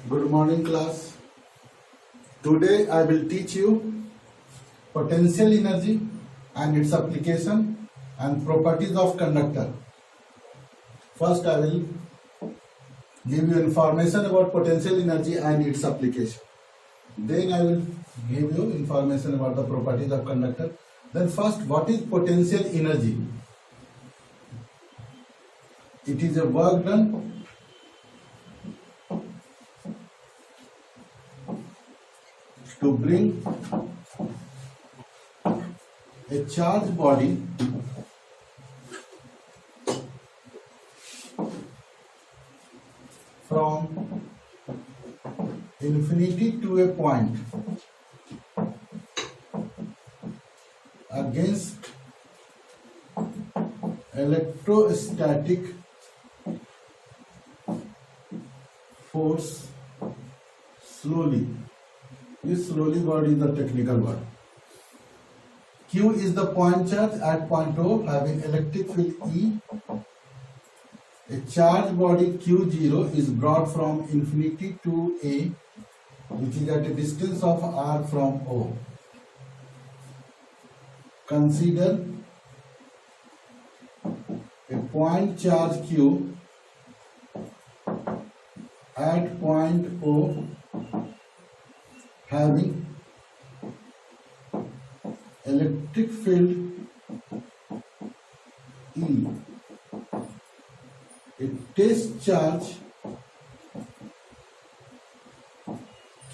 Good morning, class. Today I will teach you potential energy and its application and properties of conductor. First, I will give you information about potential energy and its application. Then I will give you information about the properties of conductor. Then first, what is potential energy? It is a work done to bring a charged body from infinity to a point against electrostatic force slowly. This slowly word is the technical word. Q is the point charge at point O having electric field E. A charged body Q0 is brought from infinity to A, which is at a distance of R from O. Consider a point charge Q at point O having electric field E. A test charge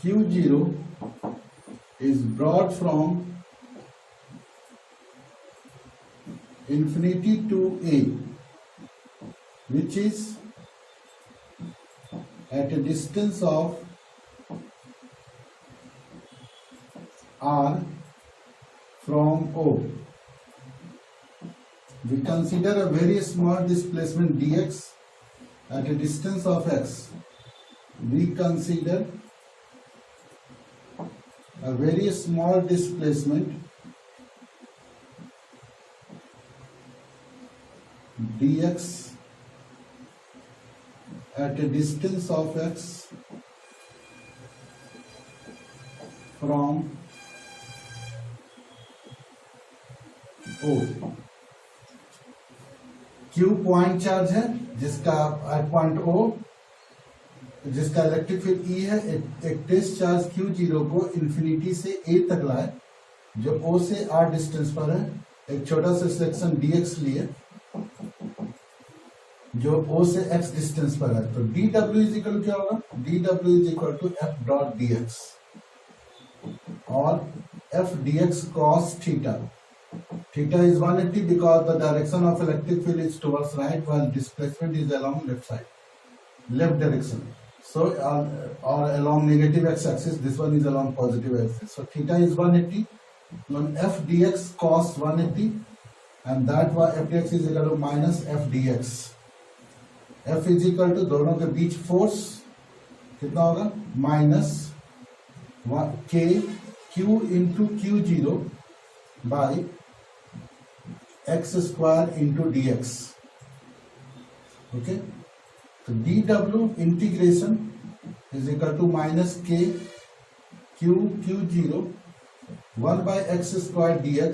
Q0 is brought from infinity to A, which is at a distance of R from O. We consider a very small displacement dx at a distance of x. We consider a very small displacement dx at a distance of x from O. Q point charge है जिसका eight point O जिसका electric field E है। एक test charge Q0 को infinity से A तक लाए जो O से R डिस्टेंस पर है। एक छोटा सा सिलेक्शन dx लिए जो O से x डिस्टेंस पर है। तो dw इज इक्वल क्या होगा? dw is equal to f dot dx और f dx cos theta. Theta is 180 because the direction of electric field is towards right while displacement is along left direction. So or along negative x-axis, this one is along positive axis. So theta is 180 on f dx cos 180 and that was f dx is equal to minus f dx. F is equal to दोनों के बीच force कितना होगा? Minus k q into q0 by x square into dx. Okay, so dw integration is equal to minus k q0 1 by x square dx.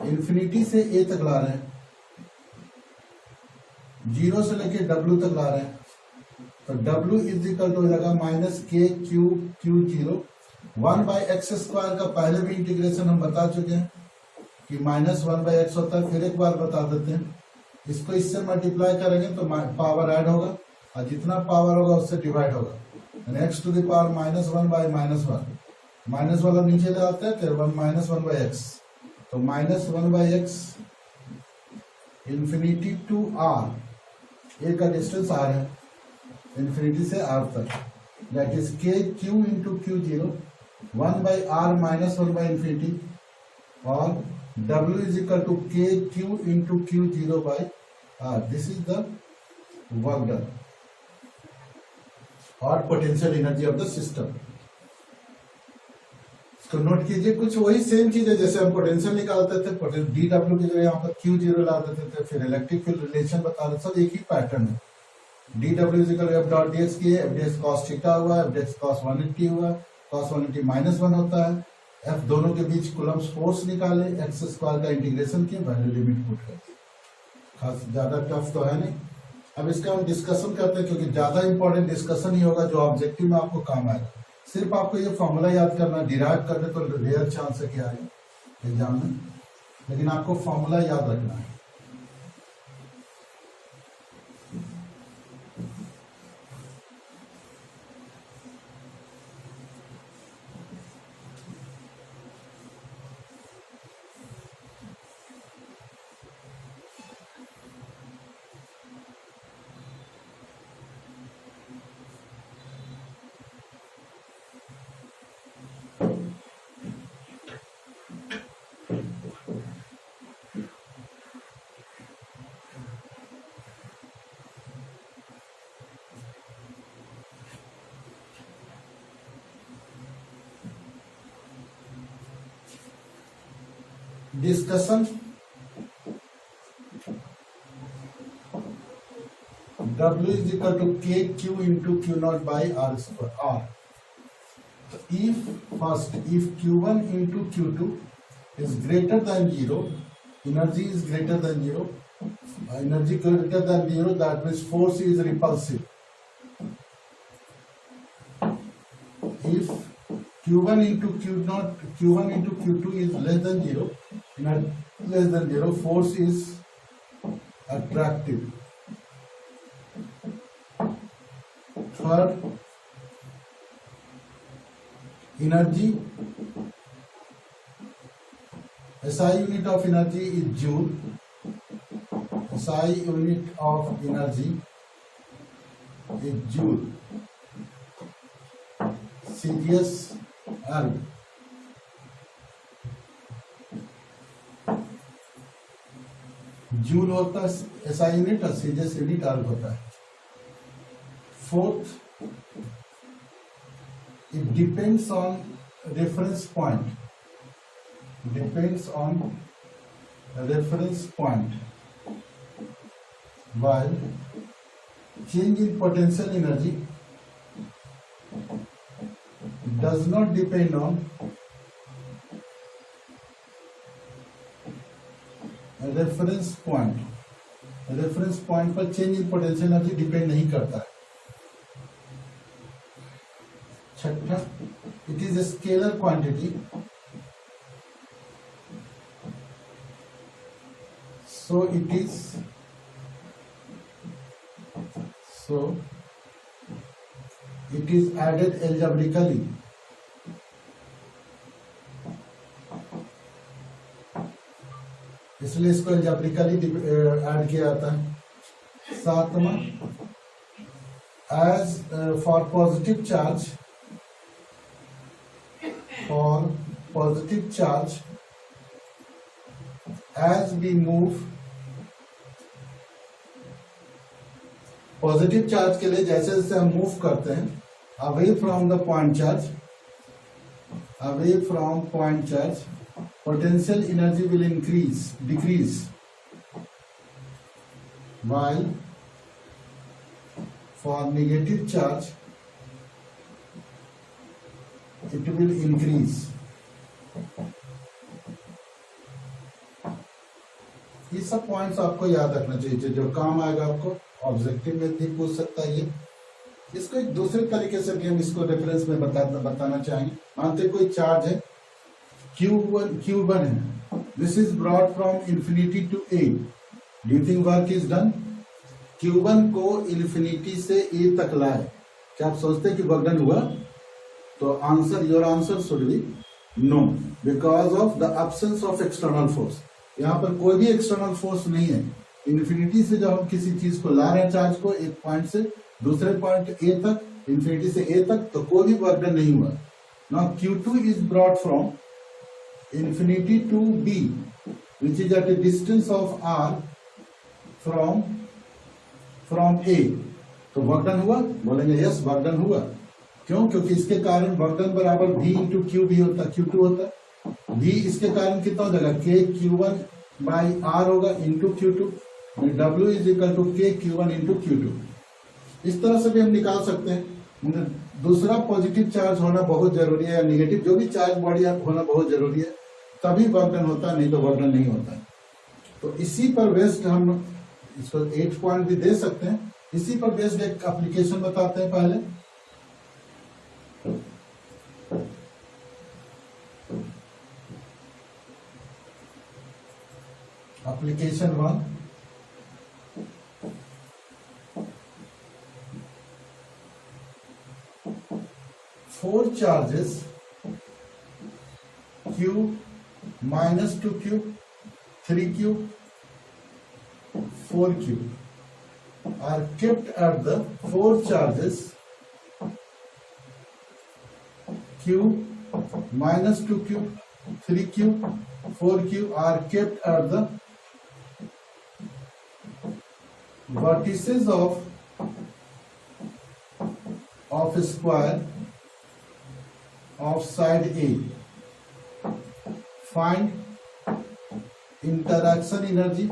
Infinity से a तक ला रहे हैं, 0 से लेके w तक ला रहे हैं, तो w इज इक्वल टू हो जाएगा माइनस के q0 1 बाई एक्स स्क्वायर का पहले भी इंटीग्रेशन हम बता चुके हैं कि माइनस 1 बाई एक्स होता है। फिर एक बार बता देते हैं, इसको इससे मल्टीप्लाई करेंगे तो पावर ऐड होगा और जितना पावर होगा उससे डिवाइड होगा। X to the power minus 1 by minus 1, minus वाला नीचे ले आते हैं तो माइनस 1 बाई एक्स, तो minus 1 by x infinity to r, a का डिस्टेंस आर है इंफिनिटी से आर तक, that is k q into Q0 1 by r minus 1 by infinity और W is equal to KQ into Q0 by R. This is the work done or potential energy of the system. इसको note कीजिए, कुछ वही same चीज है जैसे हम potential निकालते थे, dW की जगह यहाँ पर Q0 ला देते थे, फिर इलेक्ट्रिक फील्ड रिलेशन बता देते, सब एक ही पैटर्न है। dw is equal to F dot D X की है, F D X cos theta हुआ, एफ डी एक्स कॉस 180 हुआ, कॉस 180 -1 होता है, एफ दोनों के बीच कूलम्स फोर्स निकाले, एक्स स्क्वायर का इंटीग्रेशन किए, वैल्यू लिमिट पुट कर दी। खास ज्यादा टफ तो है नहीं। अब इसका हम डिस्कशन करते हैं, क्योंकि ज्यादा इंपॉर्टेंट डिस्कशन ही होगा जो ऑब्जेक्टिव में आपको काम आएगा। सिर्फ आपको ये फॉर्मूला याद करना, डिराइव करने तो रेयर चांस है कि आए एग्जाम में, लेकिन आपको फॉर्मूला याद रखना है। Discussion W is equal to KQ into Q0 by R square R. If Q1 into Q2 is greater than 0, energy is greater than 0, energy greater than 0, that means force is repulsive. If Q1 into Q2 is less than 0, less than 0, force is attractive. Third, energy, SI unit of energy is joule. SI unit of energy is joule. CGS L. Joule होता है SI unit और CGS unit R होता है। Fourth, it depends on reference point. Depends on reference point. While change in potential energy does not depend on reference point. Reference point पर change in potential energy depend नहीं करता है। छठा, it is a scalar quantity, so it is added algebraically. इसलिए इसको algebraically add किया जाता है। सातवां, as for positive charge, as we move, positive charge के लिए जैसे जैसे हम मूव करते हैं away from the point charge, potential energy will decrease, while for negative charge it will increase. ये सब पॉइंट्स आपको याद रखना चाहिए, जो काम आएगा आपको ऑब्जेक्टिव में भी पूछ सकता है। ये इसको एक दूसरे तरीके से भी हम इसको रेफरेंस में बताना चाहेंगे। मानते कोई चार्ज है Q1 है, this is brought from infinity to A, do you think work is done? Q1 को इंफिनिटी से A तक लाए, क्या आप सोचते हैं कि वर्क डन हुआ? तो your answer should be no, because of the absence of external force. यहाँ पर कोई भी एक्सटर्नल फोर्स नहीं है। इन्फिनिटी से जब हम किसी चीज को ला रहे हैं चार्ज को, एक पॉइंट से दूसरे पॉइंट A तक, इन्फिनिटी से A तक, तो कोई भी वर्क डन नहीं हुआ। Now Q2 is brought from infinity to B, which is at a distance of R from A, तो वर्क डन हुआ? बोलेंगे यस वर्क डन हुआ। क्यों? क्योंकि इसके कारण वर्क डन बराबर V इंटू क्यू भी होता है, Q2 होता है। V इसके कारण कितना हो जाएगा? K Q1 बाई R होगा into Q2, W is equal to K Q1 into Q2। इस तरह से भी हम निकाल सकते हैं। दूसरा, पॉजिटिव चार्ज होना बहुत जरूरी है या निगेटिव, जो भी चार्ज बॉडी होना बहुत जरूरी है, तभी वर्क डन होता है, नहीं तो वर्क डन नहीं होता है। तो इसी पर बेस्ड हम इसको 8 पॉइंट भी दे सकते हैं। इसी पर बेस्ड एक एप्लीकेशन बताते हैं पहले। Application 1, four charges q minus 2q, 3q, 4q are kept at the four charges q minus 2q, 3q, 4q are kept at the vertices of a square of side A. Find interaction energy,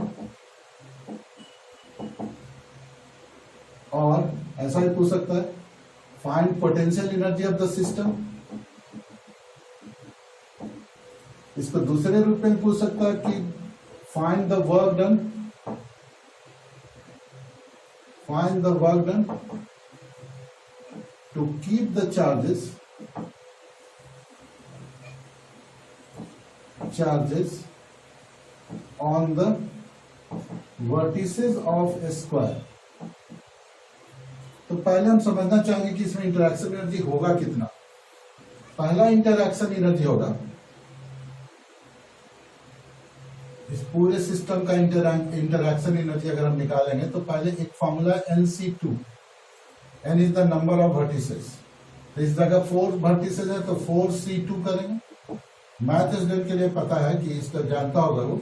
और ऐसा भी पूछ सकता है find potential energy of the system. इसको दूसरे रूप में पूछ सकता है कि find the work done, find the work done to keep the charges on the vertices of a square। तो पहले हम समझना चाहेंगे कि इसमें इंटरैक्शन एनर्जी होगा कितना। पहला इंटरैक्शन एनर्जी होगा, इस पूरे सिस्टम का इंटरैक्शन एनर्जी अगर हम निकालेंगे तो पहले एक formula NC2, N is the number of vertices. तो इस जगह 4 वर्टिसेस है तो 4C2 करेंगे। मैथ स्टूडेंट के लिए पता है कि इसका जानता होगा वो,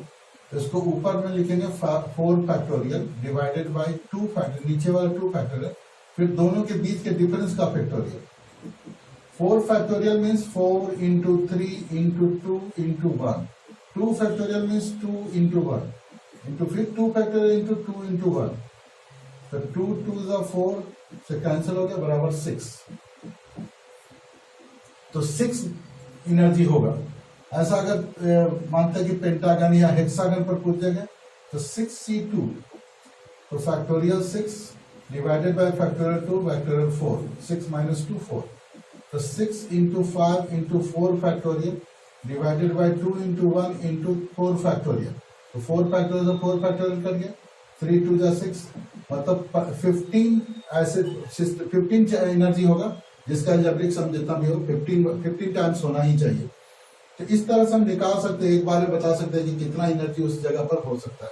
तो इसको ऊपर में लिखेंगे 4 फैक्टोरियल डिवाइडेड बाय 2 फैक्टोरियल, नीचे वाला 2 फैक्टोरियल, फिर दोनों के बीच के डिफरेंस का factorial. 4 factorial means 4 into 3 into 2 into 1, 2 factorial means 2 into 1 into फिर 2 फैक्टोरियल इंटू 2 इंटू 1, तो 2 2 4 से कैंसिल हो गया, बराबर 6। तो 6 एनर्जी होगा। ऐसा अगर मानते हैं कि पेंटागन या हेक्सागन पर पूछेंगे तो 6C2, तो factorial 6 divided by factorial 2 factorial 4, 6 minus 2 4, तो 6 into 5 into 4 factorial divided by 2 into 1 into 4 factorial, तो 4 फैक्टोरियल से 4 फैक्टोरियल कर गया, 3 2 जा 6, मतलब 15 ऐसे 15 एनर्जी होगा, जिसका एल्जेब्रिक सम जितना भी हो 15 टाइम्स होना ही चाहिए। तो इस तरह से हम निकाल सकते हैं, एक बार में बता सकते हैं कि कितना एनर्जी उस जगह पर हो सकता है।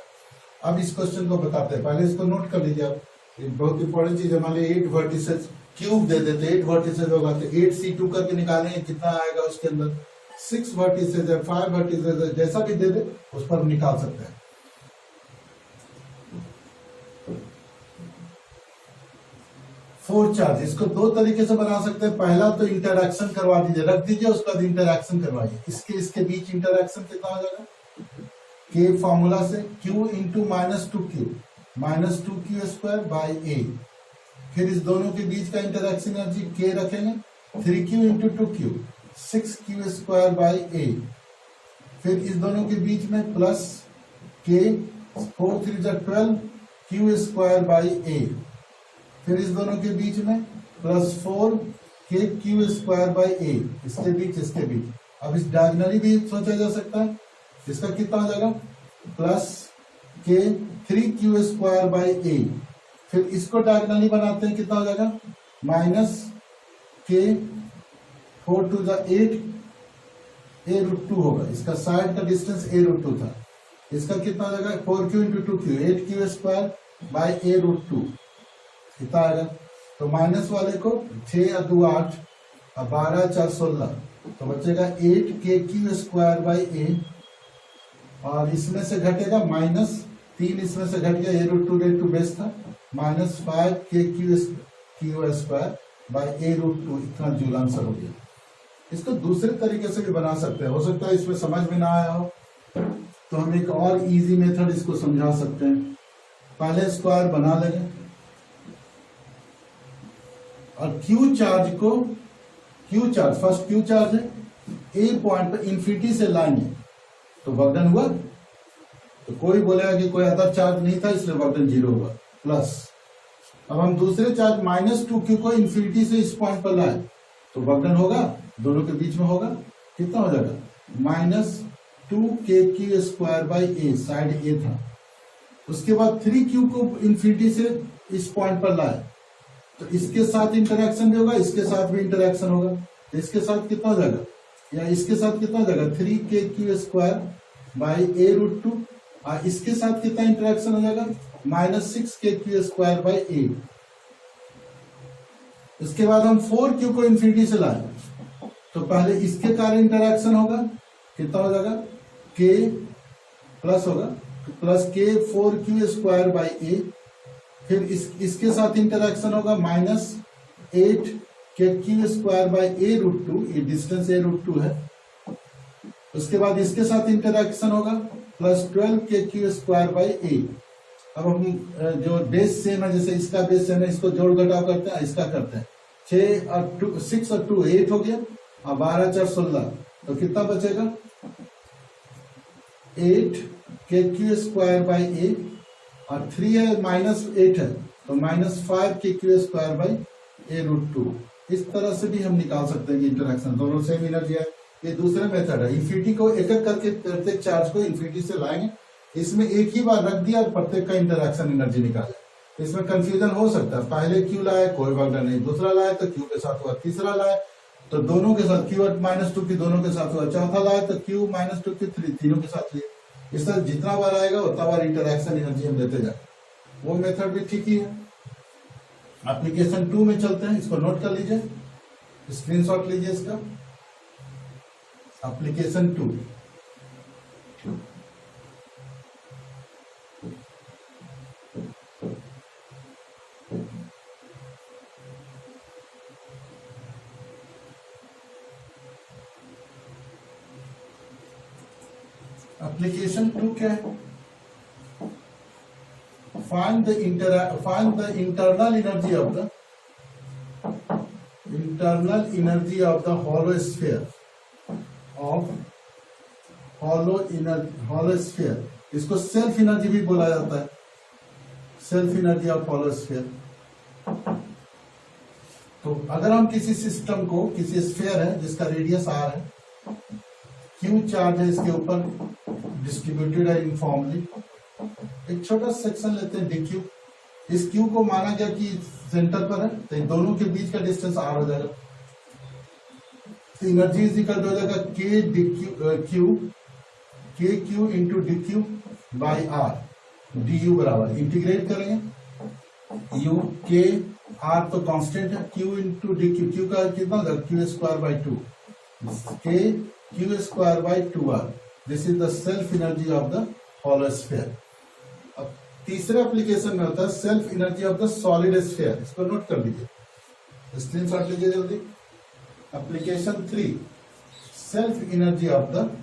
अब इस क्वेश्चन को बताते हैं, पहले इसको नोट कर लीजिए आप, बहुत इंपॉर्टेंट चीज है। मान लीजिए 8 वर्टिसेस क्यूब दे देते, 8 वर्टिसेस होगा तो 8C2 करके निकालेंगे, कितना आएगा उसके अंदर, 6 वर्टिसेस है, 5 वर्टिसेस है, जैसा भी दे दे उस पर निकाल सकते हैं। 4 चार्ज, इसको 2 तरीके से बना सकते हैं। पहला तो इंटरैक्शन करवा दीजिए, रख दीजिए, उसके बाद इंटरैक्शन करवाइए। इसके बीच इंटरैक्शन कितना हो जाएगा, के फॉर्मूला से Q into -2Q, -2Q square by A। फिर इस दोनों के बीच का इंटरैक्शन एनर्जी K रखेंगे, 3Q into 2Q, 6Q square by A। फिर इस दोनों के बीच में plus K, 4 3 12, Q square by A। फिर इस दोनों के बीच में प्लस 4 के क्यू स्क्वायर बाई ए, इसके बीच इसके बीच। अब इस डायगोनली भी सोचा जा सकता है, इसका कितना हो जाएगा, प्लस के 3Q स्क्वायर बाई ए। फिर इसको डायगोनली बनाते हैं, कितना हो जाएगा, माइनस के 4 2 8 A√2 होगा। इसका साइड का डिस्टेंस A√2 था, इसका कितना हो जाएगा, 4Q into 2Q, 8Q square by A√2 कितना आएगा। तो माइनस वाले को 6 या 2 8 और 12 4 16, तो बचेगा 8KQ स्क्वायर बाई ए, और इसमें से घटेगा -3, इसमें से घट गया, A√2 बेस था, -5KQ स्क्वायर बाई A√2, इतना जूल आंसर हो गया। इसको दूसरे तरीके से भी बना सकते हैं, हो सकता है इसमें समझ में ना आया हो, तो हम एक और इजी मेथड इसको समझा सकते हैं। पहले स्क्वायर बना लेंगे, और Q charge first Q charge है, ए पॉइंट पर इंफिनिटी से लाएंगे तो वर्क डन हुआ। तो कोई बोलेगा कि कोई अदर चार्ज नहीं था इसलिए वर्क डन 0 हुआ। प्लस अब हम दूसरे चार्ज -2q को इंफिनिटी से इस पॉइंट पर लाए तो वर्क डन होगा, दोनों के बीच में होगा। कितना हो जाएगा? -2kq² साइड ए था। उसके बाद 3q को इंफिनिटी से इस पॉइंट पर लाए तो इसके साथ इंटरेक्शन भी होगा, इसके साथ भी इंटरेक्शन होगा। तो इसके साथ कितना हो जाएगा, या इसके साथ कितना हो जाएगा? 3kq² और इसके साथ कितना इंटरेक्शन हो जाएगा? -6kq²। इसके बाद हम 4q को इंफिनिटी से लाए तो पहले इसके कारण इंटरेक्शन होगा, कितना हो जाएगा? k प्लस होगा, प्लस k 4q²। फिर इसके साथ इंटरेक्शन होगा -8kq²√2, ये डिस्टेंस a√2 है। उसके बाद इसके साथ इंटरेक्शन होगा +12kq²। अब हम जो बेस सेम है, जैसे इसका बेस सेम है, इसको जोड़ घटाव करते हैं, इसका करते हैं। 6 और 2 8 हो गया और 12 4 16, तो कितना बचेगा? 8kq²। और 3 है -8 है तो -5kq²√2। इस तरह से भी हम निकाल सकते हैं कि इंटरेक्शन दोनों सेम एनर्जी है। ये दूसरा मेथड है। इंफिनिटी को एक एक करके प्रत्येक चार्ज को इंफिनिटी से लाएंगे, इसमें एक ही बार रख दिया और प्रत्येक का इंटरेक्शन एनर्जी निकाले। इसमें कंफ्यूजन हो सकता है, पहले क्यू लाए कोई वर्क डन नहीं, दूसरा लाए तो क्यू के साथ हुआ, तीसरा लाए तो दोनों के साथ क्यू -2 की दोनों के साथ हुआ, चौथा लाए तो क्यू -2 की तीनों के साथ लिए। इस तरह जितना बार आएगा उतना बार इंटरेक्शन एनर्जी हम देते जाए। वो मेथड भी ठीक ही है। एप्लीकेशन 2 में चलते हैं, इसको नोट कर लीजिए, स्क्रीनशॉट लीजिए इसका। एप्लीकेशन 2 एप्लीकेशन 2 क्या है? find the internal energy of the hollow sphere। इसको सेल्फ एनर्जी भी बोला जाता है, self energy of hollow sphere. तो अगर हम किसी सिस्टम को, किसी स्फीयर है जिसका रेडियस r है, क्यू चार्ज है इसके ऊपर, डिस्ट्रीब्यूटेड है यूनिफॉर्मली। एक छोटा सेक्शन लेते हैं dq। इस q को माना गया कि सेंटर पर है तो इन दोनों के बीच का डिस्टेंस r हो जाएगा। तो एनर्जी इज इक्वल हो जाएगा kq into dq by r du बराबर, इंटीग्रेट करेंगे u k r तो कांस्टेंट है, q इंटू dq, q का कितना होगा? q²/2 k q²/2r। This is the self energy of the hollow sphere. अब तीसरे एप्लीकेशन में होता है self energy of the solid sphere. इसको नोट कर लीजिए, स्क्रीनशॉट लीजिए जल्दी। Application 3 self energy of the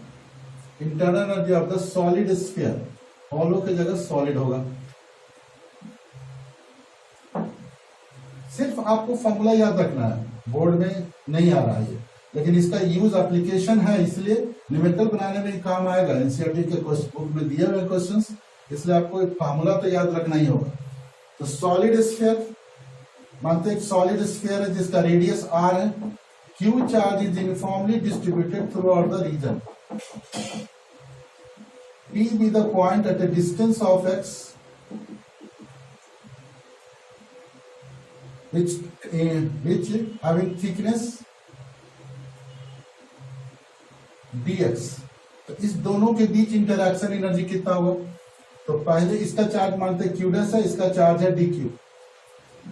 internal energy of the solid sphere. Hollow की जगह सॉलिड होगा। सिर्फ आपको फॉर्मूला याद रखना है, बोर्ड में नहीं आ रहा है ये, लेकिन इसका यूज एप्लीकेशन है इसलिए न्यूमेरिकल बनाने में काम आएगा। एनसीईआरटी के बुक में दिए हुए क्वेश्चंस, इसलिए आपको एक फार्मूला तो याद रखना ही होगा। तो सॉलिड स्फीयर, मानते हैं एक सॉलिड स्फीयर है जिसका रेडियस r है, Q charge is uniformly distributed throughout the region, p be the point at a distance of x which having thickness dx। तो इस दोनों के बीच इंटरैक्शन एनर्जी कितना होगा? तो पहले इसका चार्ज मानते हैं q डैश है, इसका चार्ज है dq।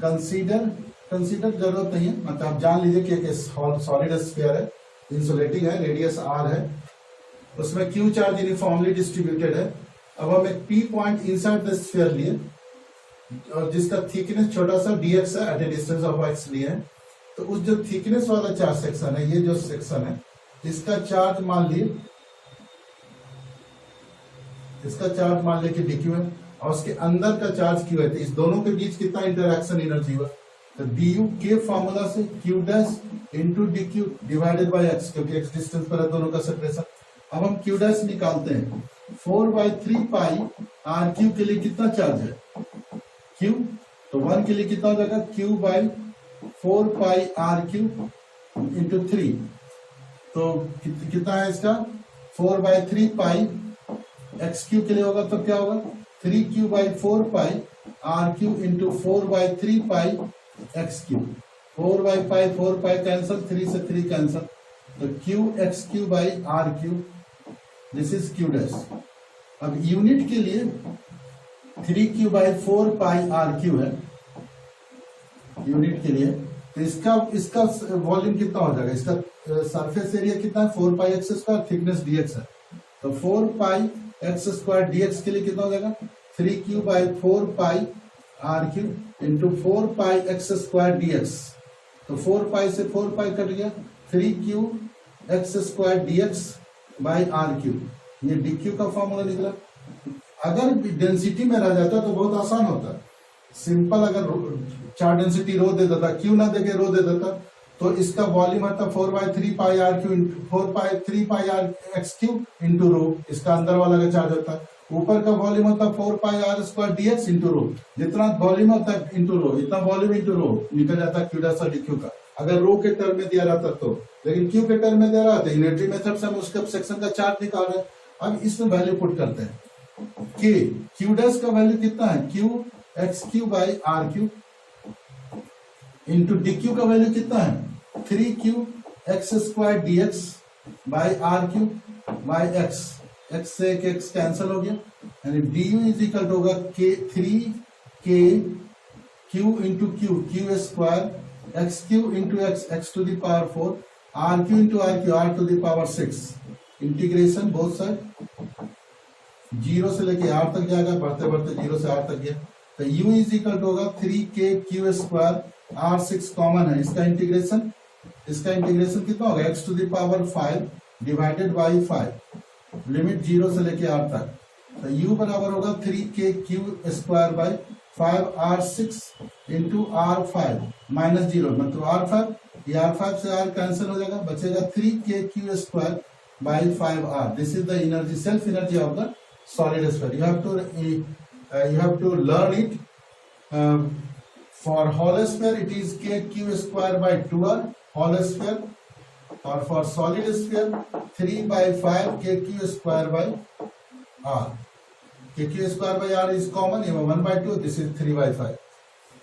कंसीडर जरूरत नहीं है, मतलब आप जान लीजिए कि एक सॉलिड स्फीयर है, इंसुलेटिंग है, रेडियस r है, उसमें q चार्ज यूनिफॉर्मली डिस्ट्रीब्यूटेड है। अब हम एक p point inside the sphere लिए और जिसका थिकनेस छोटा सा dx है, at a distance of x लिए है। तो उस जो थिकनेस वाला चार्ज सेक्शन है, ये जो सेक्शन है, इसका चार्ज मान लिए कि dq है और उसके अंदर का चार्ज q है। तो इस दोनों के बीच कितना इंटरैक्शन एनर्जी हुआ? तो डी यू के फॉर्मूला से Q dash into D Q divided by x, क्योंकि एक्स डिस्टेंस पर है दोनों का सेपरेशन। अब हम क्यू डैश निकालते हैं। 4/3 पाई आर क्यू के लिए कितना चार्ज है क्यू, तो 1 के लिए कितना हो जाएगा Q by 4 pi are Q into 3, तो कितना है इसका 4/3 पाई एक्स क्यू के लिए होगा तो क्या होगा 3 by 4 pi are Q into 4/3 pi X Q. 4 pi cancel, 3 से 3 कैंसल, तो Q X Q by R Q, this is Q dash. अब यूनिट के लिए 3 बाई 4 पाई आर क्यू है यूनिट के लिए, तो इसका वॉल्यूम कितना हो जाएगा, इसका सरफेस एरिया कितना है 4 pi X square, thickness dx है, तो 4 पाई एक्स स्क्वायर डीएक्स के लिए कितना हो जाएगा 3 by 4 pi are Q into 4 pi X square DX, तो 4 पाई से 4 पाई कट गया, 3 X square DX by R Q, ये डी क्यू का फॉर्मूला निकला। अगर डेंसिटी में रह जाता तो बहुत आसान होता, सिंपल अगर चार डेंसिटी रो दे देता, क्यू ना देके रो दे देता, तो इसका वॉल्यूम आता 4/3 pi are q 4/3 pi r x Q into rho, इसका अंदर वाला का चार्ज होता है। ऊपर का वॉल्यूम होता है 4 pi r square d x into rho, जितना वॉल्यूम होता है इंटू रो, इतना वॉल्यूम इंटू रो निकल जाता है क्यू डैश और डी क्यू का, अगर रो के टर्म में दिया रहता तो। लेकिन क्यू के टर्म में दे रहा था, यूनिटरी मेथड से हम उसका सेक्शन का चार्ज निकाल रहे हैं। अब इसमें वैल्यू पुट करते हैं, के क्यू डैश का वैल्यू कितना है Q X Q by R Q into D Q का वैल्यू कितना है 3 X square DX by R Q by X, X से एक एक्स कैंसिल हो गया, यानी D U is equal to होगा K 3 Q into Q square X Q into X to the power 4 R Q into R to the power 6, integration both side 0 से लेके r तक जाएगा, बढ़ते बढ़ते 0 से r तक गया, तो u इज इक्वल टू होगा 3k Q square r6 common है, इसका इंटीग्रेशन कितना होगा x to the power 5 divided by 5, limit 0 से लेके r तक, तो u बराबर होगा 3k Q square by 5r6 into r5 minus 0, मतलब r5, ये r5 से r कैंसिल हो जाएगा, बचेगा 3k Q square by 5r. This is the energy, self energy of the solid sphere. You have to learn it. For whole sphere, it is k q square by 2r whole sphere, or for solid sphere 3/5 k q square by r. K q square by r is common. ये 1/2. This is 3/5.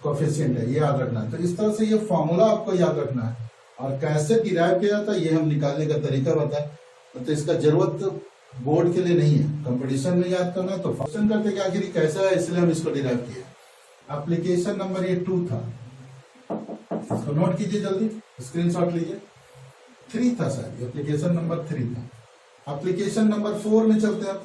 Coefficient है, ये याद रखना है। तो इस तरह से ये फॉर्मूला आपको याद रखना है, और कैसे डिराइव किया जाता है ये हम निकालने का तरीका बताएं। तो इसका जरूरत बोर्ड के लिए नहीं है, कंपटीशन में याद करना है तो फंक्शन करते कि आखिर कैसा है, इसलिए हम इसको डिराइव किए। एप्लीकेशन नंबर ये 2 था, इसको नोट कीजिए जल्दी, स्क्रीनशॉट लीजिए। 3 था सर, एप्लीकेशन नंबर 3 था। एप्लीकेशन नंबर 4 में चलते हैं।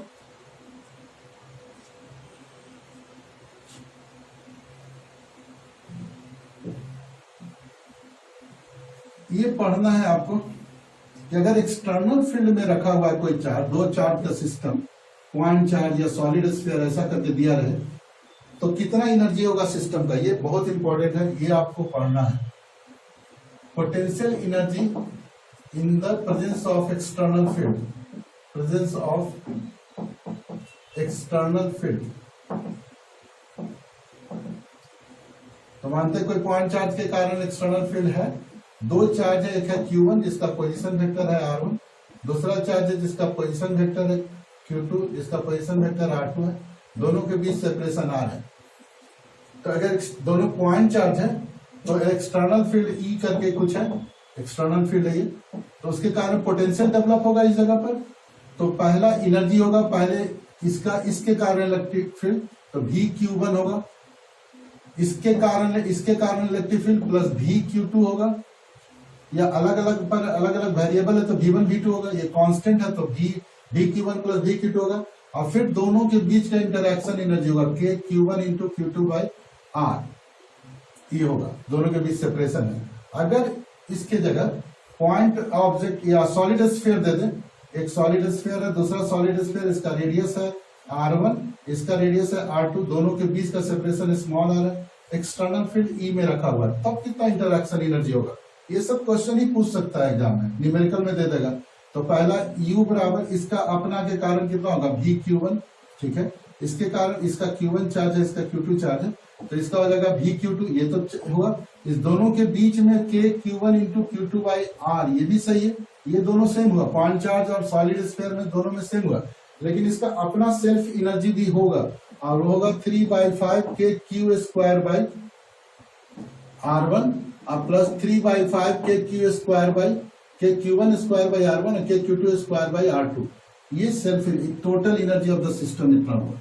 ये पढ़ना है आपको कि अगर एक्सटर्नल फील्ड में रखा हुआ है कोई चार्ज, 2 चार्ज का सिस्टम, पॉइंट चार्ज या सॉलिड स्फीयर ऐसा करके दिया रहे, तो कितना एनर्जी होगा सिस्टम का, ये बहुत इंपॉर्टेंट है, ये आपको पढ़ना है। Potential energy in the presence of external field, presence of external field. तो मानते कोई पॉइंट चार्ज के कारण एक्सटर्नल फील्ड है, 2 चार्ज है, एक है Q1 जिसका पोजीशन वेक्टर है R1, दूसरा चार्ज है जिसका पोजीशन वेक्टर है Q2 जिसका पोजीशन वेक्टर R2 है, दोनों के बीच सेपरेशन R है। तो अगर दोनों पॉइंट चार्ज है तो एक्सटर्नल फील्ड E करके कुछ है, एक्सटर्नल फील्ड है ये, तो उसके कारण पोटेंशियल डेवलप होगा इस जगह पर। तो पहला एनर्जी होगा, पहले इसके कारण इलेक्ट्रिक फील्ड, तो VQ1 होगा, इसके कारण इलेक्ट्रिक फील्ड प्लस VQ2 होगा, या अलग अलग वेरिएबल है तो V1 V2 होगा, ये कांस्टेंट है तो VQ1 प्लस VQ2 होगा, और फिर दोनों के बीच का इंटरैक्शन एनर्जी होगा k Q1 into Q2 by R, ये होगा, दोनों के बीच सेपरेशन है। अगर इसके जगह पॉइंट ऑब्जेक्ट या सॉलिड स्फीयर दे दें, एक सॉलिड स्फीयर है, दूसरा सॉलिड स्फीयर, इसका रेडियस है R1, इसका रेडियस है R2, दोनों के बीच का सेपरेशन स्मॉल r है, एक्सटर्नल फील्ड ई में रखा हुआ है, तब कितना इंटरैक्शन एनर्जी होगा। ये सब क्वेश्चन ही पूछ सकता है एग्जाम में, न्यूमेरिकल में दे देगा। तो पहला U बराबर इसका अपना के कारण कितना होगा V Q1, ठीक है, इसके कारण इसका Q1 चार्ज है, इसका Q2 चार्ज है, तो इसका हो जाएगा V Q2, ये तो हुआ। इस दोनों के बीच में K Q1 into Q2 by R, ये भी सही है, ये दोनों सेम हुआ, पॉइंट चार्ज और सॉलिड स्फीयर में दोनों में सेम हुआ, लेकिन इसका अपना सेल्फ एनर्जी भी होगा, और वो होगा 3/5 K Q square by R1 और plus 3/5 K Q square by K Q1 square by R1 और K Q2 square by R2। ये self total energy of the system इतना हुआ,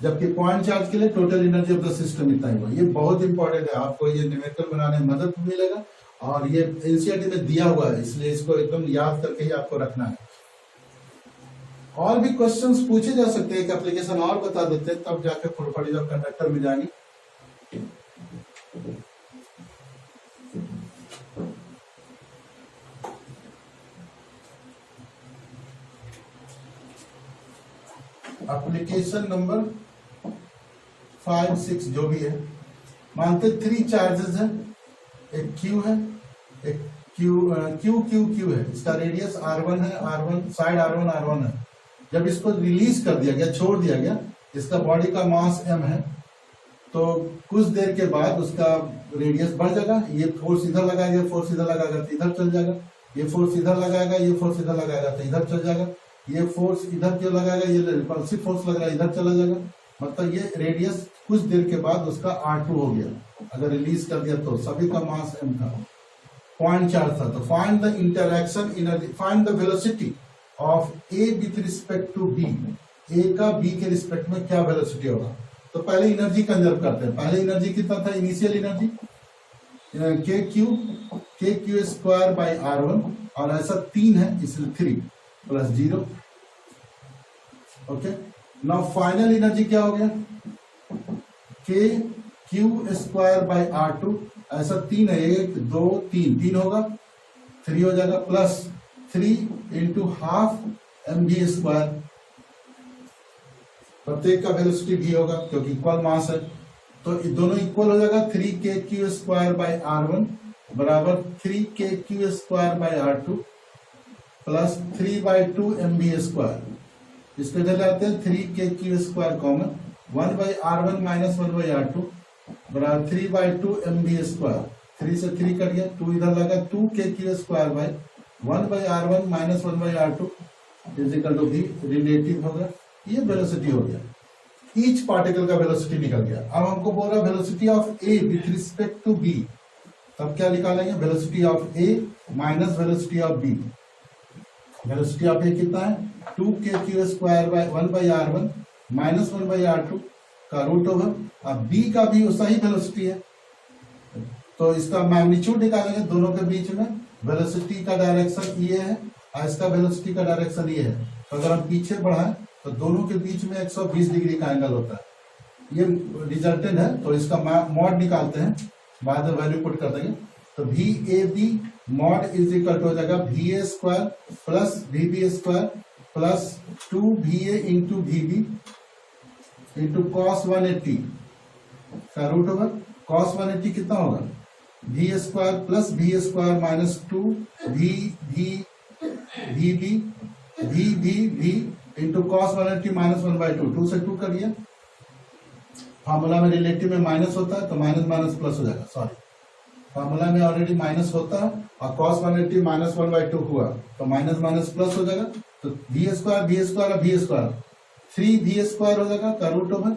जबकि पॉइंट चार्ज के लिए total energy of the system इतना हुआ। ये बहुत इंपॉर्टेंट है, आपको ये न्यूमेरिकल बनाने में मदद मिलेगा, और ये एनसीईआरटी में दिया हुआ है, इसलिए इसको एकदम याद करके ही आपको रखना है। और भी क्वेश्चंस पूछे जा सकते हैं, एक एप्लीकेशन और बता देते हैं, तब जाके फटाफट जब कंडक्टर में जाएंगे। एप्लीकेशन नंबर 5, 6 जो भी है, मानते 3 चार्जेस है, एक Q है, एक Q है, इसका रेडियस R1 है, R1 साइड R1 है। जब इसको रिलीज कर दिया गया, छोड़ दिया गया, इसका बॉडी का मास m है, तो कुछ देर के बाद उसका रेडियस बढ़ जाएगा, ये फोर्स इधर लगाएगा, फोर्स इधर लगाएगा तो इधर चल जाएगा, ये फोर्स इधर लगाएगा, ये फोर्स इधर लगाएगा तो इधर चल जाएगा, ये फोर्स इधर क्यों लगाएगा, ये रिपल्सिव फोर्स लग रहा है, इधर चला जाएगा, मतलब ये रेडियस कुछ देर के बाद उसका R2 हो गया, अगर रिलीज कर दिया तो। सभी का मास m था, पॉइंट चार्ज था, तो find the interaction energy, find the velocity of A with respect to B, A का B के रिस्पेक्ट में क्या वेलोसिटी होगा। तो पहले एनर्जी कंजर्व करते हैं। पहले एनर्जी कितना था, initial energy K Q square by R1, और ऐसा 3 है इसलिए 3 plus 0। Okay, now final energy क्या हो गया, K Q square by R2, ऐसा 3 है, 1 2 3 होगा, 3 हो जाएगा, plus 3 into half mv square, प्रत्येक का वेलोसिटी भी होगा क्योंकि इक्वल मास है, तो दोनों इक्वल हो जाएगा। 3K Q square by R1 बराबर 3K Q square by R2 plus 3/2 mv square. इसको इधर लाते हैं, 3K Q square common, 1/R1 minus 1/R2 बराबर 3/2 mv स्क्वायर, 3 से 3 कट गया, 2 इधर लगा, 2K Q square by 1/R1 minus 1/R2 is equal to v, relative होगा, ये वेलोसिटी हो गया, ईच पार्टिकल का वेलोसिटी निकल गया। अब हमको बोल रहा velocity of A with respect to B, तब क्या निकालेंगे, velocity of A minus velocity of B। Velocity of A कितना है, 2K Q square by 1/R1 minus 1/R2 का रूट ओवर। अब B का भी उसा ही वेलोसिटी है, तो इसका मैग्नीट्यूड निकालेंगे, दोनों के बीच में वेलोसिटी का डायरेक्शन ये है और इसका वेलोसिटी का डायरेक्शन ये है, तो अगर हम पीछे बढ़ाएं तो दोनों के बीच में 120 डिग्री का एंगल होता है, ये रिजल्टेंट है, तो इसका मॉड निकालते हैं, बाद में वैल्यू पुट कर देंगे। तो VAB mod is equal to हो जाएगा VA square plus VB square plus 2VA into VB into cos 180 का रूट ओवर। cos 180 कितना होगा, V square plus V square minus 2VB into cos 180 minus 1/2, 2 से 2 कर दिया, फार्मूला में रिलेटिव में माइनस होता है तो माइनस माइनस प्लस हो जाएगा, सॉरी फार्मूला में ऑलरेडी माइनस होता है और cos 180 माइनस 1/2 हुआ तो माइनस माइनस प्लस हो जाएगा, तो V स्क्वायर 3V स्क्वायर हो जाएगा का रूट ओवर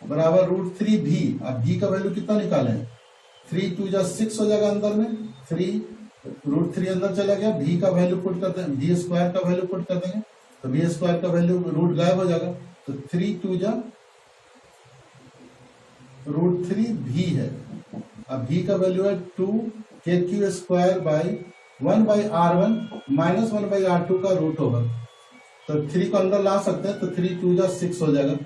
बराबर √3V। अब V का वैल्यू कितना निकालें, 3 2 जा 6 हो जाएगा, अंदर में 3 √3 अंदर चला गया, V का वैल्यू पुट करते हैं, V स्क्वायर का वैल्यू पुट कर देंगे तो V स्क्वायर का वैल्यू रूट गायब हो जाएगा, तो 3 2 जा √3V है। अब V का वैल्यू है 2KQ square by 1/R1 minus 1/R2 का रूट ओवर, तो 3 को अंदर ला सकते हैं, तो 3 2 जा 6 हो जाएगा,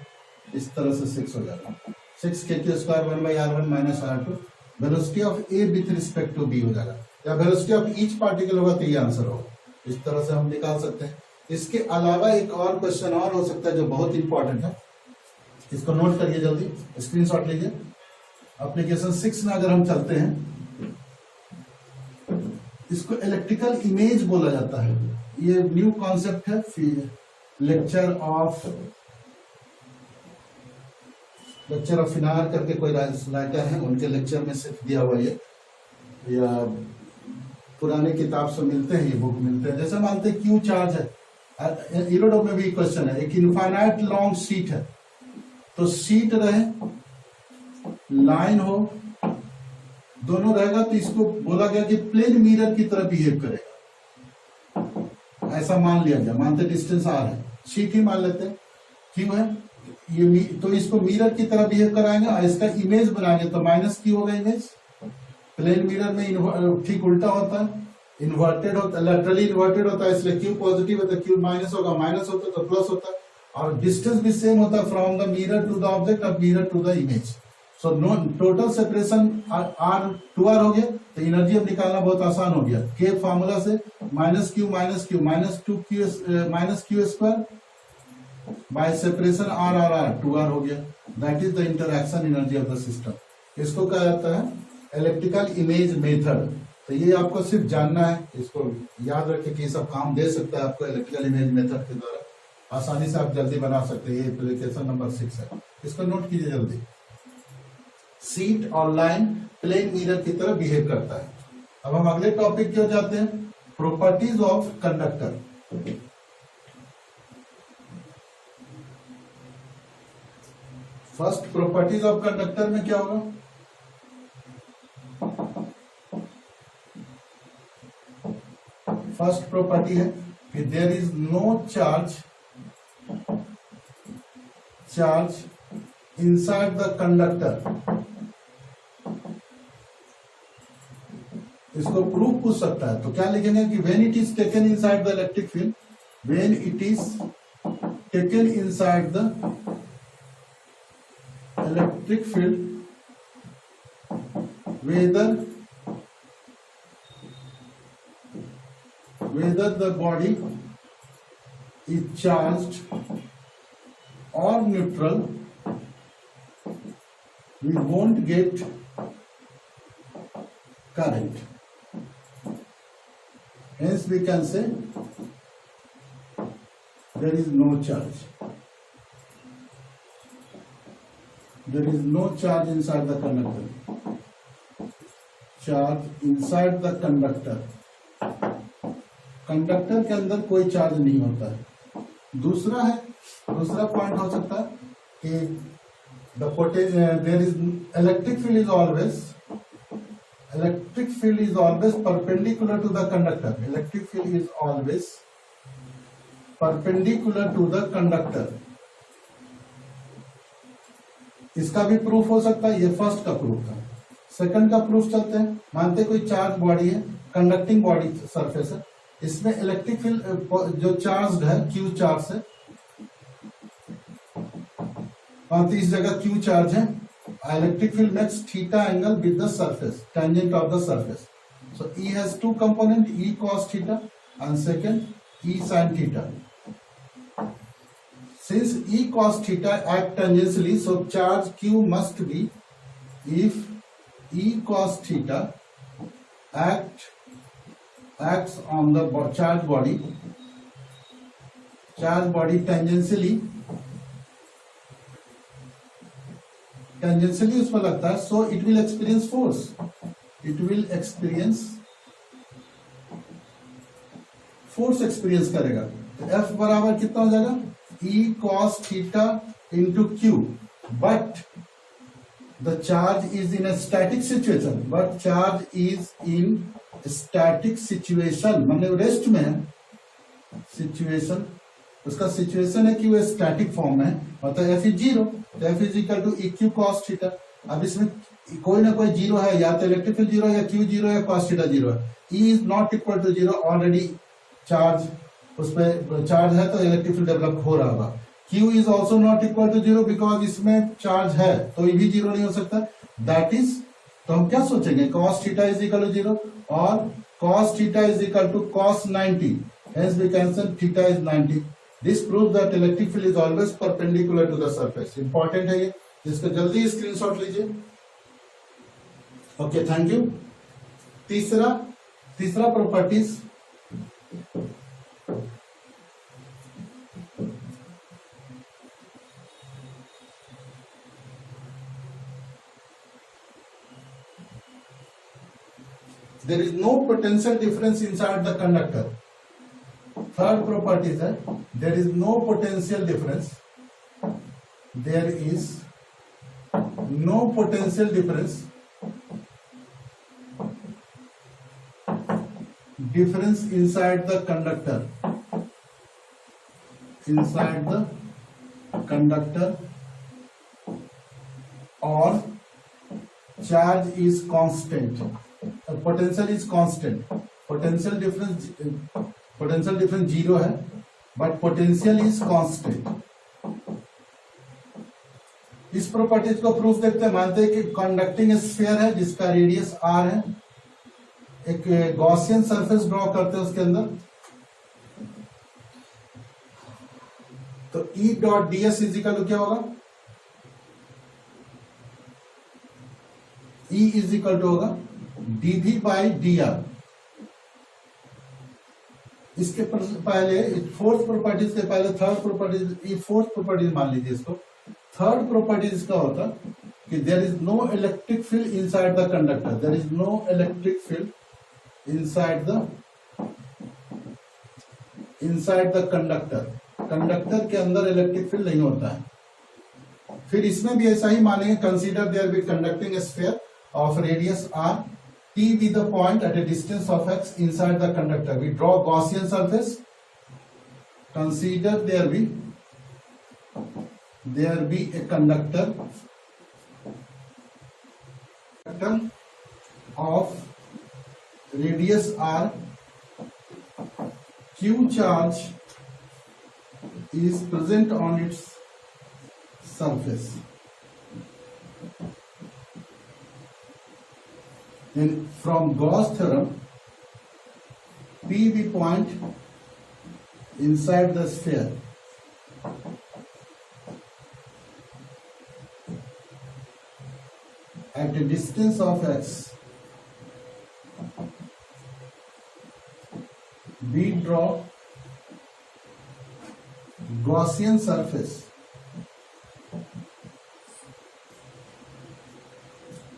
इस तरह से 6 हो जाएगा, 6KQ square 1/R1 minus R2। Velocity of A with respect to B हो जाएगा, या वेलोसिटी ऑफ ईच पार्टिकल होगा तो ये आंसर होगा, इस तरह से हम निकाल सकते हैं। इसके अलावा एक और क्वेश्चन और हो सकता है जो बहुत इंपॉर्टेंट है, इसको नोट करिए, जल्दी स्क्रीनशॉट लीजिए। एप्लीकेशन 6 में अगर हम चलते हैं, इसको इलेक्ट्रिकल इमेज बोला जाता है। ये न्यू कॉन्सेप्ट है, लेक्चर ऑफ फिनार करके कोई राइटर है, उनके लेक्चर में सिर्फ दिया हुआ ये, या पुराने किताब से मिलते हैं, ये बुक मिलते हैं। जैसे मानते हैं क्यू चार्ज है, इरोडो में भी क्वेश्चन है, एक इनफाइनाइट लॉन्ग शीट है, तो शीट रहे, लाइन हो, दोनों रहेगा, तो इसको बोला गया कि प्लेन मिरर की तरह बिहेव करेगा, ऐसा मान लिया गया। मानते डिस्टेंस आर है, शीट ही मान लेते हैं, क्यू है ये, तो इसको मिरर की तरह बिहेव कराएंगे और इसका इमेज बनाएंगे, तो माइनस क्यू होगा इमेज। प्लेन मिरर में ठीक उल्टा होता है, इन्वर्टेड होता है, लेटरली इन्वर्टेड होता है, इसलिए क्यू पॉजिटिव है तो क्यू माइनस होगा, माइनस होता है तो प्लस होता है, और डिस्टेंस भी सेम होता है from the mirror to the object और mirror to the image. So no total separation r to r हो गया, तो एनर्जी अब निकालना बहुत आसान हो गया। के फार्मूला से minus Q minus Q square by separation R R R, 2r हो गया। That is the interaction energy of the system. इसको कहा जाता है इलेक्ट्रिकल इमेज मेथड। तो ये आपको सिर्फ जानना है, इसको याद रखें कि ये सब काम दे सकता है आपको इलेक्ट्रिकल इमेज मेथड के द्वारा, आसानी से आप जल्दी बना सकते हैं। ये एप्लीकेशन नंबर 6 है, इसको नोट कीजिए जल्दी। सीट और लाइन प्लेन मिरर की तरह बिहेव करता है। अब हम अगले टॉपिक की ओर जाते हैं, properties of conductor. First properties of conductor में क्या होगा, फर्स्ट प्रॉपर्टी है कि there is no charge inside the conductor. इसको प्रूफ पूछ सकता है, तो क्या लिखेंगे कि when it is taken inside the electric field, when it is taken inside the electric field, whether the body is charged or neutral, we won't get current. Hence we can say there is no charge. There is no charge inside the conductor. Charge inside the conductor. Conductor के अंदर कोई charge नहीं होता है। दूसरा point हो सकता है कि there is electric field is always perpendicular to the conductor. Electric field is always perpendicular to the conductor. इसका भी प्रूफ हो सकता है, ये फर्स्ट का प्रूफ था। सेकंड का प्रूफ चलते हैं, मानते कोई चार्ज बॉडी है, कंडक्टिंग बॉडी सरफेस है, इसमें इलेक्ट्रिक फील्ड जो चार्ज है क्यू चार्ज से, और इस जगह क्यू चार्ज है, electric field makes theta angle with the surface, tangent of the surface. So E has two component, E cos theta and second E sine theta. Since E cos theta act tangentially, so charge Q must be, if E cos theta acts on the charge body tangentially उसमें लगता है, so it will experience force, experience करेगा। तो F बराबर कितना हो जाएगा, E cos theta into Q, but the charge is in a static situation, मतलब रेस्ट में है सिचुएशन, उसका सिचुएशन है कि वो स्टैटिक फॉर्म में है, मतलब F is 0, F is equal to EQ cos theta. अब इसमें कोई ना कोई जीरो है, या तो इलेक्ट्रिक फील्ड 0 या Q 0 या cos थीटा 0 है। E is not equal to 0, already charge उसमें चार्ज है तो इलेक्ट्रिक फील्ड डेवलप हो रहा होगा। Q is also not equal to 0 because इसमें चार्ज है, तो ये भी 0 नहीं हो सकता। दैट इज, तो हम क्या सोचेंगे, cos theta is equal to 0 और cos theta is equal to cos 90. Hence we can say theta is 90. This proves that electric field is always perpendicular to the surface. Important है ये, इसका जल्दी screenshot लीजिए। Okay, thank you. तीसरा properties, there is no potential difference inside the conductor. Third property is that there is no potential difference. There is no potential difference inside the conductor. Or charge is constant. Potential is constant. Potential difference zero है, but potential is constant. इस properties को proof देखते हैं। मानते हैं कि conducting sphere है जिसका रेडियस r है, एक गॉसियन सरफेस ड्रॉ करते हैं उसके अंदर, तो E dot D S is equal क्या होगा, E इजिकल टू होगा dv बाई डी आर। इसके पहले फोर्थ प्रॉपर्टीज के पहले थर्ड प्रॉपर्टीज, ये फोर्थ प्रॉपर्टीज मान लीजिए इसको। थर्ड प्रॉपर्टीज का होता कि there is no electric field inside the conductor, there is no electric field inside the conductor के अंदर इलेक्ट्रिक फील्ड नहीं होता है। फिर इसमें भी ऐसा ही मानेंगे, consider there be conducting sphere of radius r, P be the point at a distance of x inside the conductor. We draw Gaussian surface. Consider there be a conductor of radius r. Q charge is present on its surface. Then from Gauss theorem, P be point inside the sphere. At a distance of x, we draw Gaussian surface.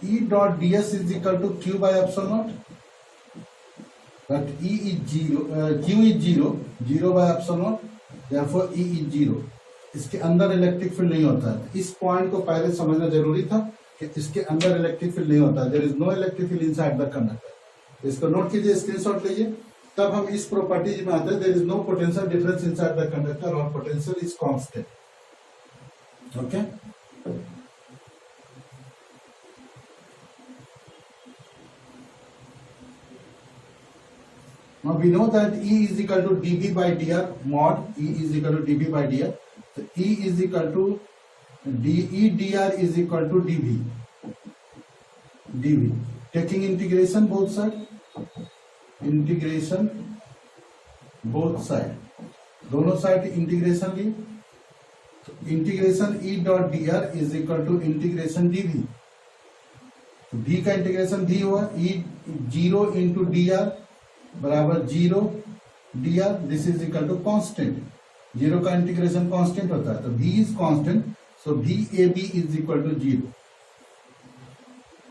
E dot ds is equal to q by epsilon naught, but E is zero, q is zero by epsilon naught, therefore E is zero. इसके अंदर electric field नहीं होता है। इस point को पहले समझना जरूरी था कि इसके अंदर इलेक्ट्रिक फील्ड नहीं होता है। There is no electric field inside the conductor. इसको नोट कीजिए, स्क्रीनशॉट लीजिए, तब हम इस प्रॉपर्टीज में आते हैं। There is no potential difference inside the conductor और potential is constant. Okay, now we know that E is equal to dB by dr, mod E is equal to dB by dr. So E is equal to dE dr is equal to dV. Taking integration both side, दोनों side integration ली, तो integration E dot dr is equal to integration dV. तो V का integration V हुआ, E 0 into dr बराबर 0 dr, this is equal to constant. 0 का integration constant होता है, तो v is constant, so VAB is equal to 0।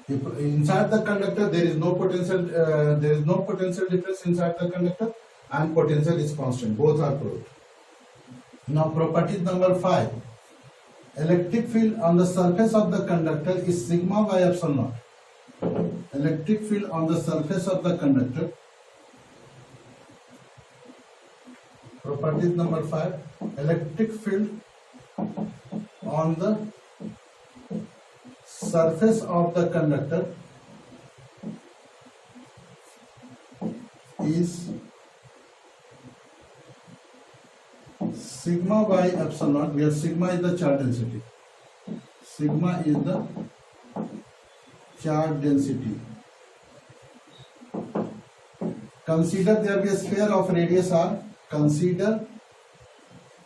Inside the conductor there is no potential difference inside the conductor and potential is constant, both are proved. Now property number 5, electric field on the surface of the conductor is sigma by epsilon naught. Electric field on the surface of the conductor, property number 5, electric field on the surface of the conductor is sigma by epsilon naught, where sigma is the charge density. Sigma is the charge density. Consider there be a sphere of radius r. Consider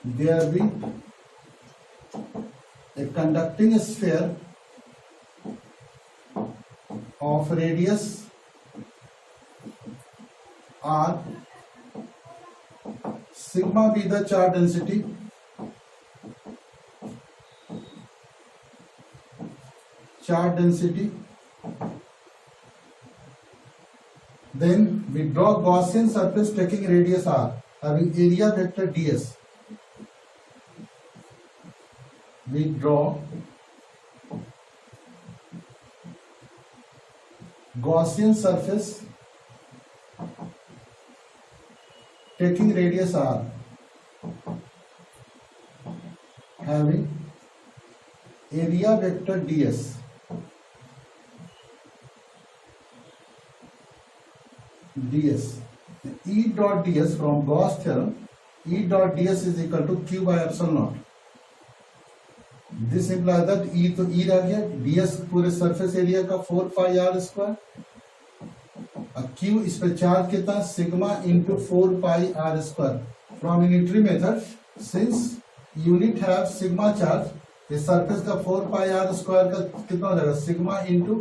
there be a conducting sphere of radius r, sigma be the charge density, then we draw Gaussian surface taking radius r, having area vector ds. We draw Gaussian surface taking radius r, having area vector ds. E dot ds from Gauss theorem, E dot ds is equal to q by epsilon naught. This implies that E तो E रह गया, ds पूरे surface area का 4 pi r square, q इस पे charge कितना, sigma into 4 pi r square. From unitary method, since unit have sigma charge, इस surface का 4 pi r स्क्वायर का कितना हो जाएगा, sigma into,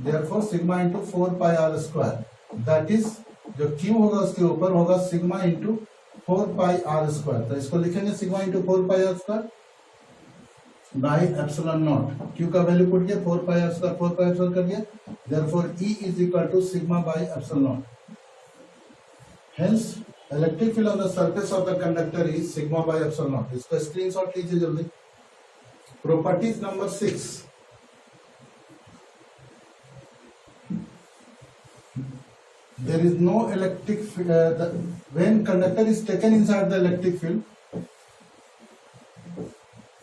therefore sigma into 4 pi r square, that is जो q होगा उसके ऊपर होगा sigma into 4 pi r square. तो इसको लिखेंगे sigma into 4 pi r square by epsilon not. q का वैल्यू पुट किया, 4 pi r square 4 pi r square कर दिया, therefore E is equal to sigma by epsilon naught. Hence electric field on the surface of the conductor is sigma by epsilon naught. इसका screenshot लीजिए जल्दी. Properties number 6. There is no electric when conductor is taken inside the electric field,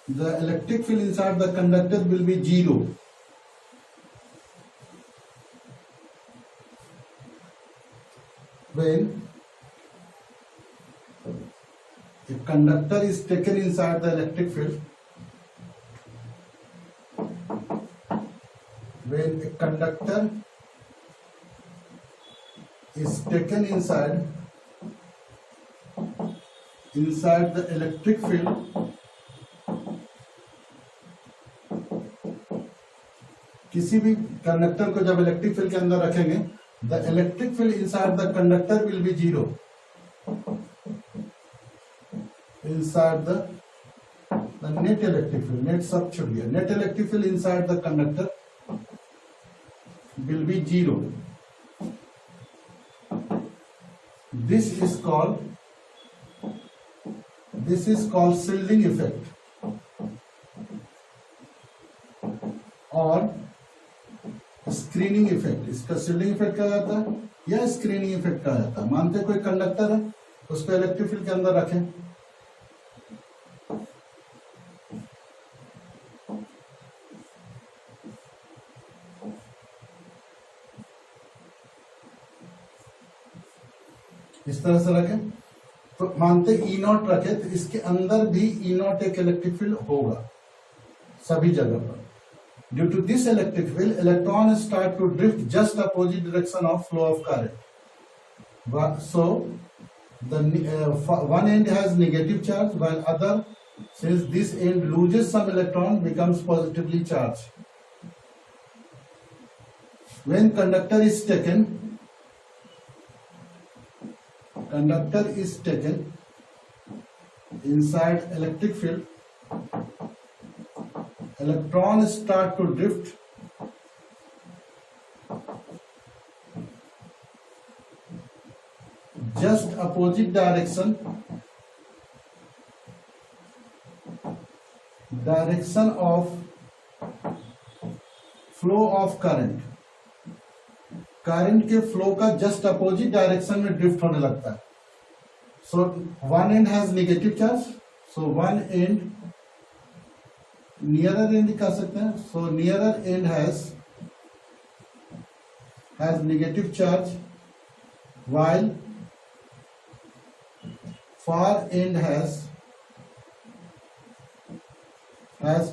the electric field inside the conductor will be zero. When a conductor is taken inside the electric field, when a conductor is taken inside the electric field, किसी भी conductor को जब electric field के अंदर रखेंगे, the electric field inside the conductor will be zero. Inside the net electric field, net सब छुट गया, net electric field inside the conductor will be zero. This is called shielding effect और screening effect. इसका shielding effect कहा जाता है या screening effect कहा जाता है. मानते कोई कंडक्टर है, उसको इलेक्ट्रिक फील्ड के अंदर रखें, इस तरह से रखें, तो मानते ई नॉट रखे, तो इसके अंदर भी ई नॉट एक इलेक्ट्रिक फील्ड होगा सभी जगह पर. Due to this electric field, electron start to drift just opposite direction of flow of current. So the one end has negative charge while other, since this end loses some electron, becomes positively charge. When conductor is taken inside electric field, electrons start to drift just opposite direction of flow of current. Current के flow का just opposite direction में ड्रिफ्ट होने लगता है. So one end has negative charge, so one end nearer end कह सकते हैं. So nearer end has negative charge while far end has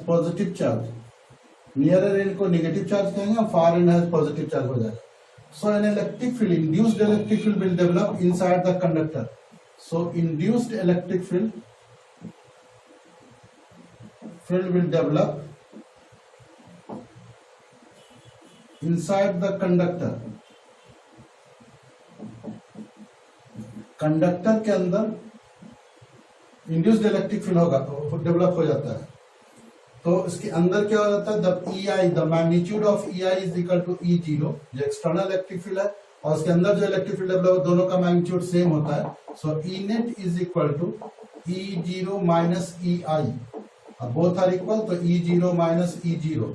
positive charge. Nearer end को negative charge कहेंगे, far end has positive charge हो जाएगा. So an electric field, induced electric field will develop inside the conductor. So induced electric field will develop inside the conductor, conductor के अंदर induced electric field होगा, develop हो जाता है। तो इसके अंदर क्या हो जाता है, the magnitude of EI is equal to E0, जो एक्सटर्नल इलेक्ट्रिक फील्ड है, और उसके अंदर जो इलेक्ट्रिक फील्ड डेवलप, दोनों का मैग्नीट्यूड सेम होता है। So E net is equal to E0 minus EI, both are equal, तो E0 minus E0।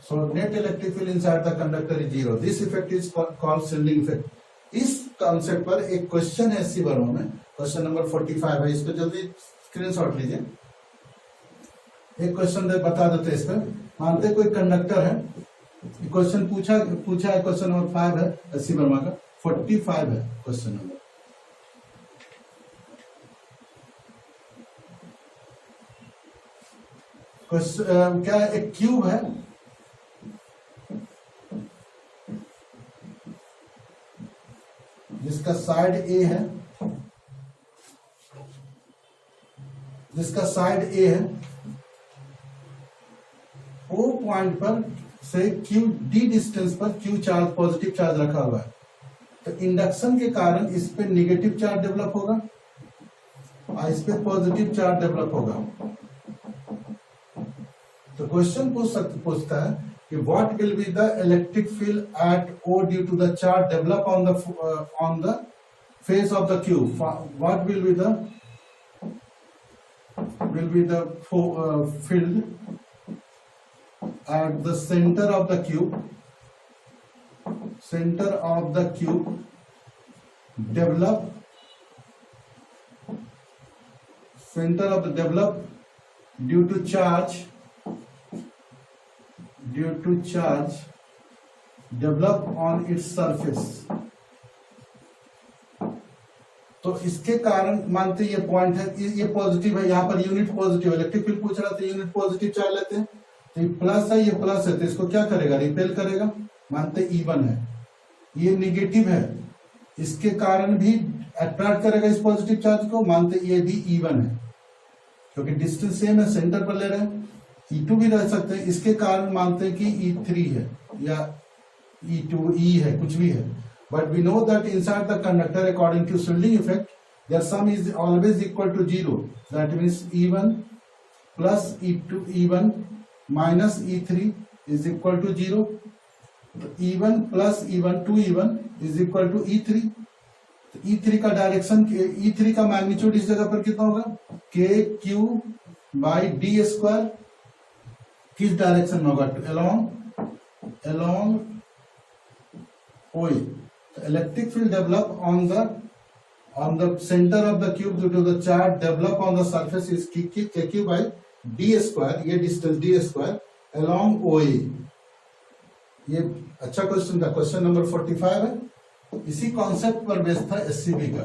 So net electric field inside the conductor is 0। This effect is called shielding effect. इस concept पर एक question है SC Verma में, question number 45 है, इसको जल्दी screenshot लीजिए। एक क्वेश्चन बता देते हैं इस पर। मानते कोई कंडक्टर है, क्वेश्चन पूछा है, क्वेश्चन नंबर 5 है SC वर्मा का, 45 है क्वेश्चन नंबर। क्वेश्चन क्या है, एक क्यूब है, जिसका साइड A है, O पॉइंट पर से Q D डिस्टेंस पर Q चार्ज, पॉजिटिव चार्ज रखा हुआ है। तो इंडक्शन के कारण इस पे नेगेटिव चार्ज डेवलप होगा और इस पे पॉजिटिव चार्ज डेवलप होगा। तो क्वेश्चन पूछता है कि what will be the electric field at O due to the charge develop on the face of the cube? What will be the field at the center of the cube? Develop due to charge develop on its surface। तो इसके कारण मानते ये point है, ये positive है, यहाँ per unit positive, electric field पूछ रहा था, यूनिट पॉजिटिव चार्ज लेते हैं, तो ये प्लस है, ये प्लस है, तो इसको क्या करेगा, रिपेल करेगा। मानते E1 है, ये निगेटिव है, इसके कारण भी अट्रैक्ट करेगा इस पॉजिटिव चार्ज को। मानते ये भी E1 है, क्योंकि डिस्टेंस सेम है, सेंटर पर ले रहे हैं। E2 भी रह सकते हैं, इसके कारण मानते हैं कि E3 है या E2 E है, कुछ भी है। But we know that inside the conductor according to shielding effect there sum is always equal to 0। That means E1 plus E1 minus E3 is equal to 0। E1 plus E1 2E1 is equal to E3। तो E3 का direction, E3 का magnitude इस जगह पर कितना होगा, KQ by D square. किस direction में होगा, along OA। तो electric field develop on the center of the cube due to the charge develop on the surface is KQ by D square, ये distance D square along OA। ये अच्छा question था, question number 45 है। इसी concept पर based था SCB का।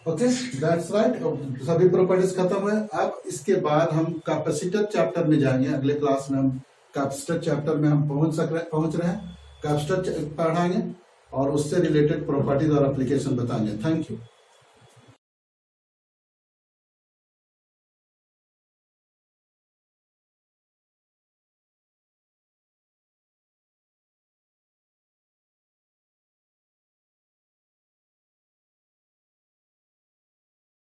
Okay, that's right. सभी प्रॉपर्टीज खत्म हुए। अब इसके बाद हम कैपेसिटर चैप्टर में जाएंगे। अगले क्लास में हम कैपेसिटर चैप्टर में हम पहुंच रहे हैं। कैपेसिटर पढ़ाएंगे और उससे रिलेटेड प्रॉपर्टीज और एप्लीकेशन बताएंगे। Thank you.